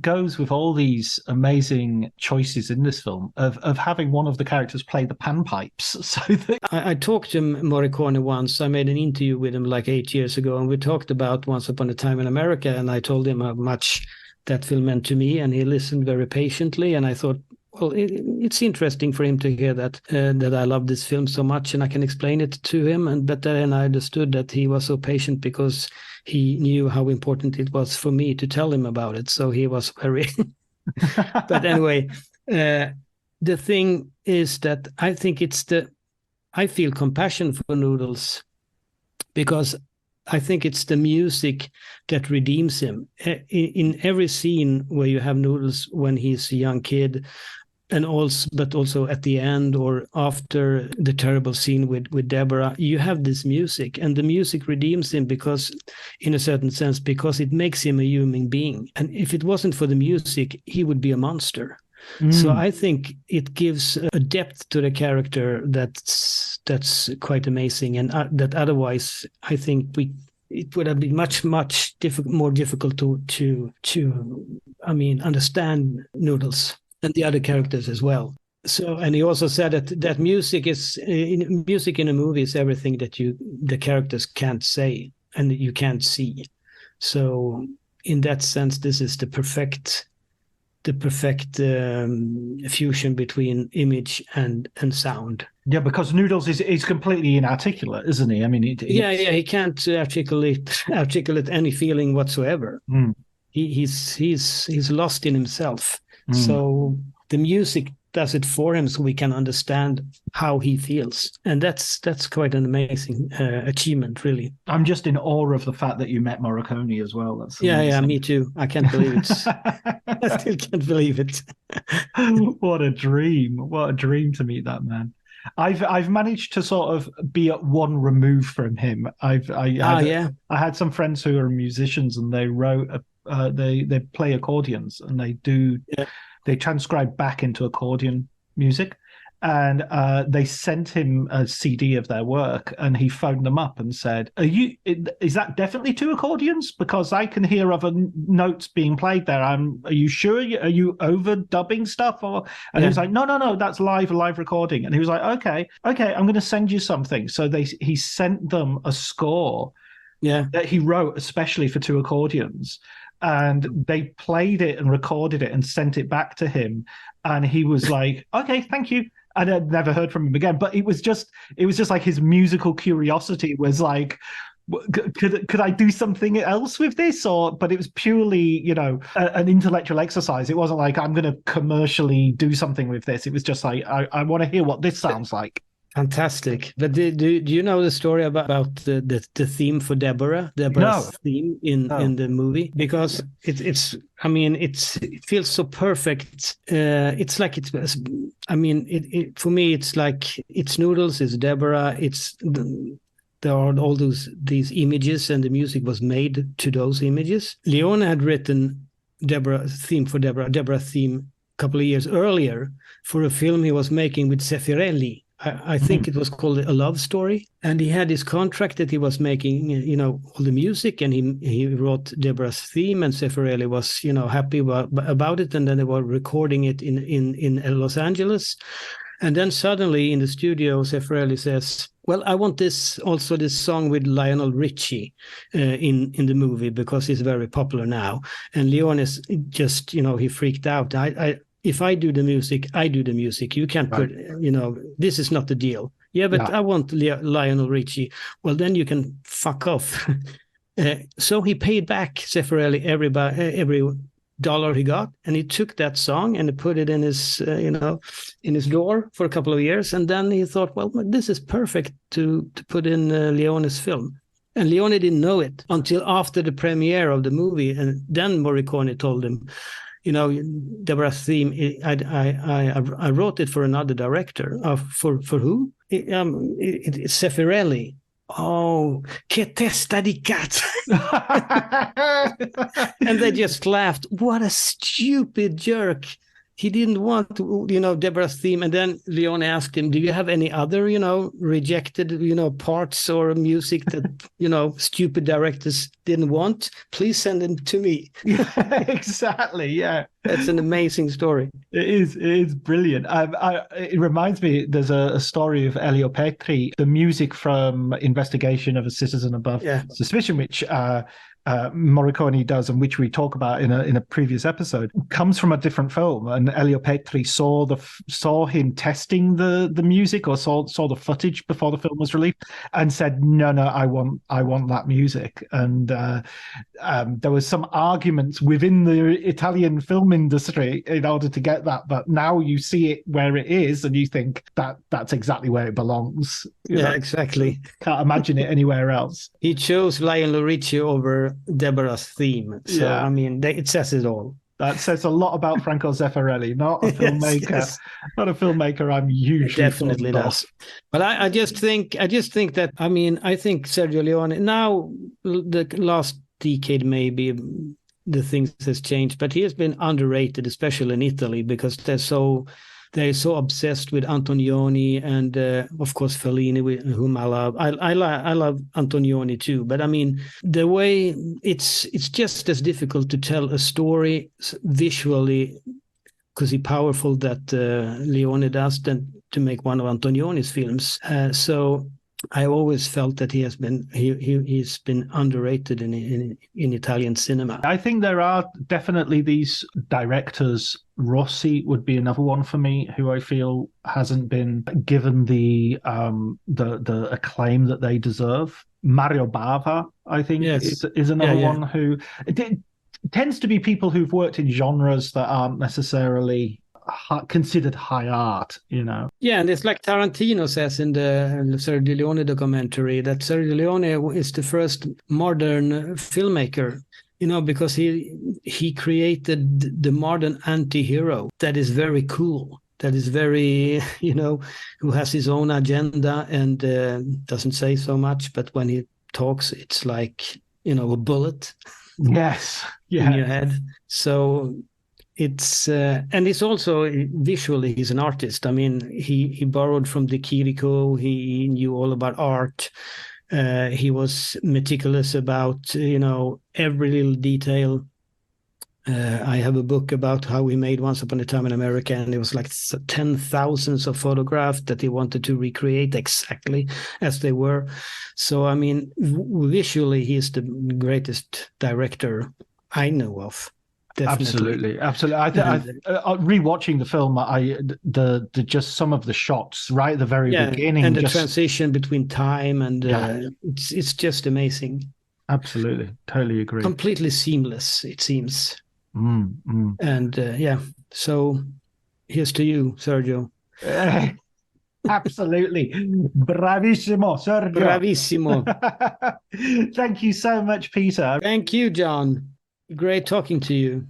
S3: goes with all these amazing choices in this film, of having one of the characters play the panpipes. So
S4: I talked to Morricone once. I made an interview with him like 8 years ago, and we talked about Once Upon a Time in America, and I told him how much that film meant to me, and he listened very patiently. And I thought, well, it's interesting for him to hear that I love this film so much, and I can explain it to him. But then I understood that he was so patient because he knew how important it was for me to tell him about it. So he was very. But anyway, the thing is that I think I feel compassion for Noodles, because I think it's the music that redeems him. In every scene where you have Noodles when he's a young kid, but also at the end or after the terrible scene with Deborah, you have this music, and the music redeems him, because, in a certain sense, because it makes him a human being. And if it wasn't for the music, he would be a monster. So I think it gives a depth to the character that's quite amazing, and that otherwise I think it would have been much more difficult to understand Noodles and the other characters as well. So, and he also said that music in a movie is everything that the characters can't say and that you can't see. So, in that sense, this is the perfect fusion between image and sound.
S3: Yeah, because Noodles is completely inarticulate, isn't he? I mean,
S4: he can't articulate any feeling whatsoever. He's lost in himself. So the music does it for him, so we can understand how he feels, and that's quite an amazing achievement, really.
S3: I'm just in awe of the fact that you met Morricone as well. That's
S4: yeah, me too. I can't believe it. I still can't believe it.
S3: What a dream! What a dream to meet that man. I've managed to sort of be at one remove from him. I had some friends who are musicians, and they wrote they play accordions, and they transcribe back into accordion music, and they sent him a CD of their work, and he phoned them up and said, is that definitely two accordions? Because I can hear other notes being played there. Are you sure? Are you overdubbing stuff? And he was like, no, that's live recording. And he was like, okay, I'm going to send you something. So he sent them a score that he wrote especially for two accordions. And they played it and recorded it and sent it back to him. And he was like, okay, thank you. And I'd never heard from him again. But it was just like his musical curiosity was like, could I do something else with this? But it was purely, an intellectual exercise. It wasn't like, I'm going to commercially do something with this. It was just like, I want to hear what this sounds like.
S4: Fantastic. But do you know the story about the theme for Deborah's theme in the movie? Because it feels so perfect. It's like for me it's like it's Noodles, it's Deborah, there are all these images, and the music was made to those images. Leone had written Deborah's theme a couple of years earlier for a film he was making with Zeffirelli. I think it was called A Love Story, and he had his contract that he was making, all the music, and he wrote Deborah's theme, and Zeffirelli was, happy about it, and then they were recording it in Los Angeles, and then suddenly in the studio, Zeffirelli says, "Well, I want this song with Lionel Richie in the movie because he's very popular now," and Leone is just, he freaked out. If I do the music, I do the music. You can't put, this is not the deal. Yeah, but I want Lionel Richie. Well, then you can fuck off. So he paid back Zeffirelli every dollar he got, and he took that song and put it in his, in his door for a couple of years. And then he thought, well, this is perfect to put in Leone's film. And Leone didn't know it until after the premiere of the movie. And then Morricone told him, Deborah's theme, I wrote it for another director. For who? It's Zeffirelli. Oh, che testa di cazzo. And they just laughed. What a stupid jerk. He didn't want, Deborah's theme. And then Leone asked him, do you have any other, rejected, parts or music that, stupid directors didn't want? Please send them to me.
S3: Exactly, yeah.
S4: That's an amazing story.
S3: It is brilliant. It reminds me, there's a story of Elio Petri, the music from Investigation of a Citizen Above Suspicion, which Morricone does, and which we talk about in a previous episode, comes from a different film. And Elio Petri saw him testing the music, or saw the footage before the film was released, and said, no, I want that music. And there was some arguments within the Italian film industry in order to get that, but now you see it where it is, and you think that's exactly where it belongs.
S4: Exactly.
S3: Can't imagine it anywhere else.
S4: He chose Lionel Richie over Deborah's theme. So, it says it all.
S3: That says a lot about Franco Zeffirelli, not a filmmaker.
S4: Yes.
S3: Not a filmmaker I'm usually
S4: definitely does. But I just think that, I think Sergio Leone, now the last decade maybe the things has changed, but he has been underrated, especially in Italy, because there's so they're so obsessed with Antonioni and of course Fellini, whom I love. I love Antonioni too, but I mean the way it's just as difficult to tell a story visually, because he's powerful that Leone does, than to make one of Antonioni's films. So I always felt that he's been underrated in Italian cinema.
S3: I think there are definitely these directors. Rossi would be another one for me, who I feel hasn't been given the acclaim that they deserve. Mario Bava, I think, is another one who it tends to be people who've worked in genres that aren't necessarily considered high art, you know.
S4: Yeah, and it's like Tarantino says in the Sergio Leone documentary, that Sergio Leone is the first modern filmmaker, you know, because he created the modern anti-hero that is very cool, that is very, you know, who has his own agenda and doesn't say so much, but when he talks, it's like, you know, a bullet.
S3: Yes.
S4: In your head. So it's and it's also visually he's an artist. I mean, he borrowed from De Chirico. He knew all about art. He was meticulous about, you know, every little detail. I have a book about how he made Once Upon a Time in America, and it was like 10,000 of photographs that he wanted to recreate exactly as they were. So, I mean, visually, he's the greatest director I know of. Definitely.
S3: Absolutely. Rewatching the film, the just some of the shots right at the very beginning,
S4: and the transition between time and it's just amazing.
S3: Absolutely, totally agree.
S4: Completely seamless, it seems. And so here's to you, Sergio.
S3: Absolutely, bravissimo, Sergio.
S4: Bravissimo.
S3: Thank you so much, Peter.
S4: Thank you, John. Great talking to you.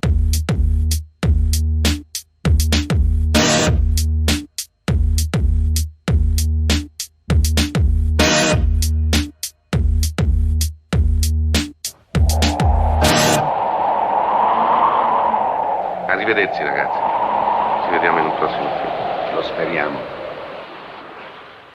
S2: Arrivederci ragazzi, ci vediamo in un prossimo film.
S1: Lo speriamo.